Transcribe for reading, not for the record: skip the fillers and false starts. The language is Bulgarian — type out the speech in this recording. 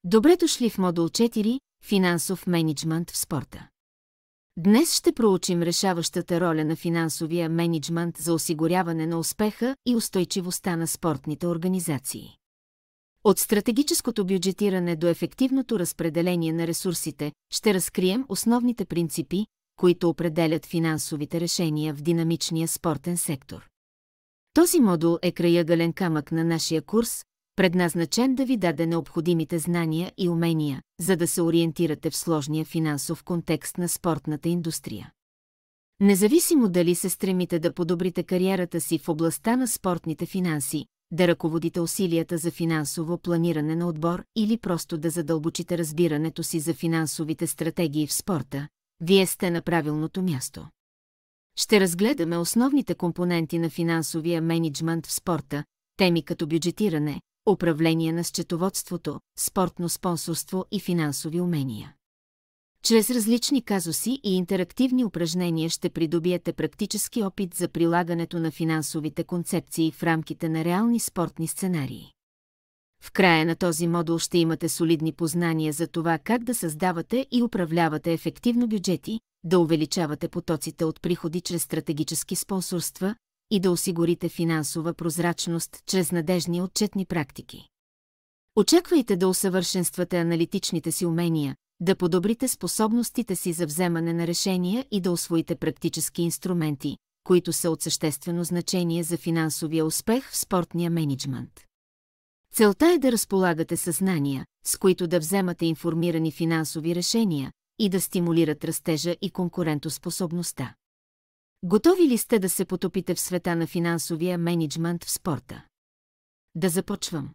Добре дошли в модул 4 «Финансов мениджмънт в спорта». Днес ще проучим решаващата роля на финансовия мениджмънт за осигуряване на успеха и устойчивостта на спортните организации. От стратегическото бюджетиране до ефективното разпределение на ресурсите ще разкрием основните принципи, които определят финансовите решения в динамичния спортен сектор. Този модул е крайъгълен камък на нашия курс, предназначен да ви даде необходимите знания и умения, за да се ориентирате в сложния финансов контекст на спортната индустрия. Независимо дали се стремите да подобрите кариерата си в областта на спортните финанси, да ръководите усилията за финансово планиране на отбор или просто да задълбочите разбирането си за финансовите стратегии в спорта, вие сте на правилното място. Ще разгледаме основните компоненти на финансовия мениджмънт в спорта, теми като бюджетиране, управление на счетоводството, спортно спонсорство и финансови умения. Чрез различни казуси и интерактивни упражнения ще придобиете практически опит за прилагането на финансовите концепции в рамките на реални спортни сценарии. В края на този модул ще имате солидни познания за това как да създавате и управлявате ефективно бюджети, да увеличавате потоците от приходи чрез стратегически спонсорства и да осигурите финансова прозрачност чрез надежни отчетни практики. Очаквайте да усъвършенствате аналитичните си умения, да подобрите способностите си за вземане на решения и да усвоите практически инструменти, които са от съществено значение за финансовия успех в спортния мениджмънт. Целта е да разполагате със знания, с които да вземате информирани финансови решения и да стимулират растежа и конкурентоспособността. Готови ли сте да се потопите в света на финансовия мениджмънт в спорта? Да започвам.